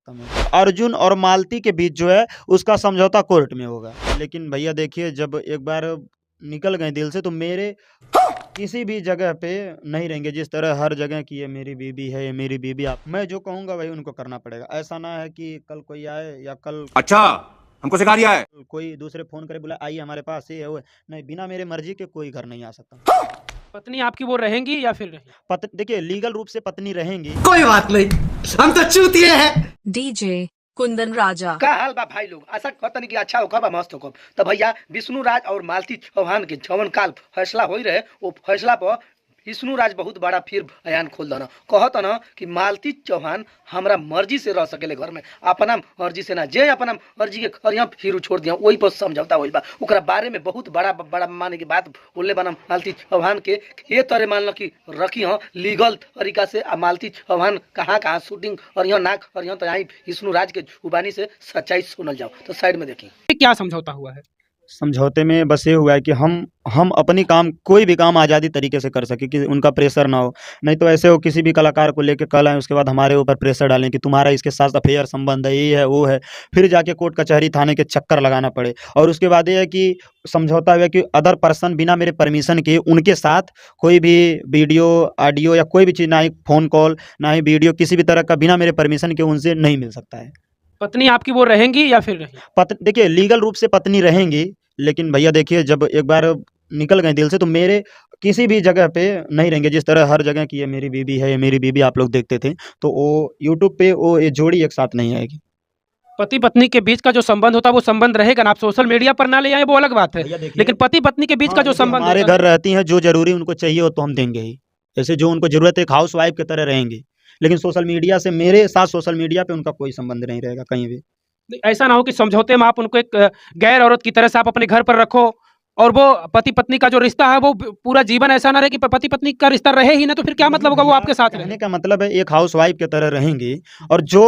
सकता मैं। अर्जुन और मालती के बीच जो है उसका समझौता कोर्ट में होगा। लेकिन भैया देखिए, जब एक बार निकल गए दिल से तो मेरे किसी भी जगह पे नहीं रहेंगे। जिस तरह हर जगह की ये मेरी बीबी है, ये मेरी बीबी, आप मैं जो कहूँगा वही उनको करना पड़ेगा। ऐसा ना है कि कल कोई आए या कल अच्छा, हमको सिखा रिया है। कोई दूसरे फ़ोन करे बोला आइए हमारे पास, ये है वो है। नहीं, बिना मेरे मर्ज़ी के कोई घर नहीं आ सकता। पत्नी आपकी वो रहेंगी या फिर नहीं? देखिए, लीगल रूप से पत्नी रहेंगी। कोई बात नहीं, हम तो चूतिए हैं। डीजे कुंदन राजा का हाल बा भाई लोग, आशा करतनी कि अच्छा होगा बा, मस्त होगा। तो भैया विष्णु राज और मालती चौहान के जवन काल फैसला हो रहे, वो फैसला पर विष्णु राज बहुत बड़ा फिर बयान खोल दना, कहत न कि मालती चौहान हमरा मर्जी से रह सकेले घर में, अपना मर्जी से ना, जे अपना मर्जी के करिया फिर छोड़ दिया, वही पर समझौता होइल बा। ओकरा बारे में बहुत बड़ा बड़ा माने की बात बोले बना मालती चौहान के, ये तरह मान लो कि रखी हो लीगल तरीका से। आ मालती चौहान कहाँ कहाँ शूटिंग और यहाँ नाक और यहाँ तो यहाँ विष्णु राज के जुबानी से सच्चाई सुनल जाओ। तो साइड में देखिए क्या समझौता हुआ है? समझौते में बस ये हुआ है कि हम अपनी काम, कोई भी काम आज़ादी तरीके से कर सके, कि उनका प्रेशर ना हो। नहीं तो ऐसे हो किसी भी कलाकार को लेके कल आए उसके बाद हमारे ऊपर प्रेशर डालें कि तुम्हारा इसके साथ अफेयर संबंध है, ये है वो है, फिर जाके कोर्ट कचहरी थाने के चक्कर लगाना पड़े। और उसके बाद ये है कि समझौता हुआ कि अदर पर्सन बिना मेरे परमिशन के उनके साथ कोई भी वीडियो, ऑडियो या कोई भी चीज़, ना ही फ़ोन कॉल, ना ही वीडियो, किसी भी तरह का बिना मेरे परमिशन के उनसे नहीं मिल सकता है। पत्नी आपकी वो रहेंगी या फिर नहीं? देखिए, लीगल रूप से पत्नी रहेंगी। लेकिन भैया देखिए, जब एक बार निकल गए दिल से तो मेरे किसी भी जगह पे नहीं रहेंगे। जिस तरह हर जगह की ये मेरी बीबी है, ये मेरी बीबी आप लोग देखते थे, तो वो यूट्यूब पे वो ये जोड़ी एक साथ नहीं आएगी। पति पत्नी के बीच का जो संबंध होता है वो संबंध रहेगा ना, आप सोशल मीडिया पर ना ले आए वो अलग बात है, भैया देखिए, लेकिन पति पत्नी के बीच हाँ, का जो देखिए, संबंध हमारे होता है घर रहती हैं, जो जरूरी उनको चाहिए हो तो हम देंगे ही। जैसे जो उनको जरूरत है, एक हाउस वाइफ की तरह रहेंगी। लेकिन सोशल मीडिया से, मेरे साथ सोशल मीडिया पे उनका कोई संबंध नहीं रहेगा कहीं भी। ऐसा ना हो कि समझौते में आप उनको एक गैर औरत की तरह से आप अपने घर पर रखो और वो पति पत्नी का जो रिश्ता है वो पूरा जीवन ऐसा ना रहे कि पति पत्नी का रिश्ता रहे ही ना, तो फिर क्या मतलब होगा वो आपके साथ कहने रहने का मतलब है एक हाउस वाइफ की तरह रहेंगी। और जो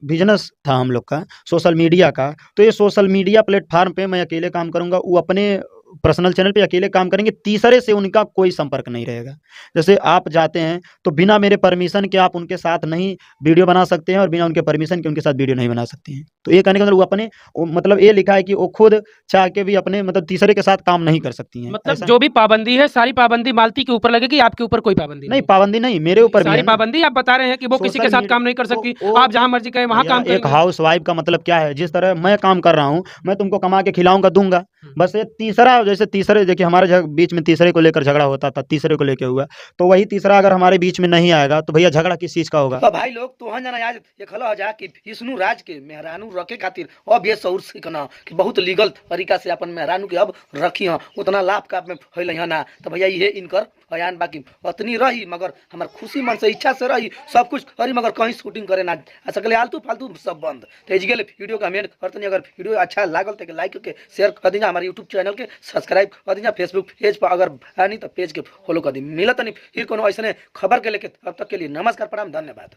बिजनेस था हम लोग का सोशल मीडिया का, तो ये सोशल मीडिया प्लेटफार्म पे मैं अकेले काम करूंगा, वो अपने पर्सनल चैनल पे अकेले काम करेंगे। तीसरे से उनका कोई संपर्क नहीं रहेगा। जैसे आप जाते हैं तो बिना मेरे परमिशन के आप उनके साथ नहीं वीडियो बना सकते हैं, और बिना उनके परमिशन के उनके साथ वीडियो नहीं बना सकते हैं। तो ये कहने का मतलब वो अपने मतलब ये लिखा है कि वो खुद चाह के भी अपने मतलब तीसरे के साथ काम नहीं कर सकती हैं। मतलब ऐसा जो भी पाबंदी है सारी पाबंदी मालती के ऊपर लगेगी, आपके ऊपर कोई पाबंदी नहीं, पाबंदी नहीं, मेरे ऊपर भी सारी है ना। पाबंदी आप बता रहे हैं कि वो किसी के सोशल साथ काम नहीं कर सकती, वो आप जहाँ मर्जी करें वहाँ भैया, काम एक करेंगे। हाउस वाइफ का मतलब क्या है? जिस तरह मैं काम कर रहा हूँ, मैं तुमको कमा के खिलाऊंगा, दूंगा। बस ये तीसरा, जैसे तीसरे देखिए हमारे बीच में तीसरे को लेकर झगड़ा होता था, तीसरे को लेकर हुआ, तो वही तीसरा अगर हमारे बीच में नहीं आएगा तो भैया झगड़ा किस चीज का होगा? तो भाई लोग तो जना आज एक हलो जा कि विष्णु राज के मेहरानू रखे खातिर अब ये सौर सीखना कि बहुत लीगल तरीका से अपन मेहरानू के अब रखी हो, उतना लाभ का में फैल ना। तो भैया ये इनकर बयान बाकी पत्नी रही, मगर हमार खुशी मन से इच्छा से रही, सब कुछ करी, मगर कहीं शूटिंग करे ना सकले, आलतू फालतू सब बंद। तो गेल वीडियो कमेंट करते, अगर वीडियो अच्छा लागल तो लाइक करके शेयर कर दीजिए, हमारे यूट्यूब चैनल के सब्सक्राइब कर दीजिए, फेसबुक पेज पर अगर नहीं तो पेज के फॉलो कर दी। मिलत नहीं फिर कोनो ऐसे खबर के लेके, तब तक के लिए नमस्कार, प्रणाम, धन्यवाद।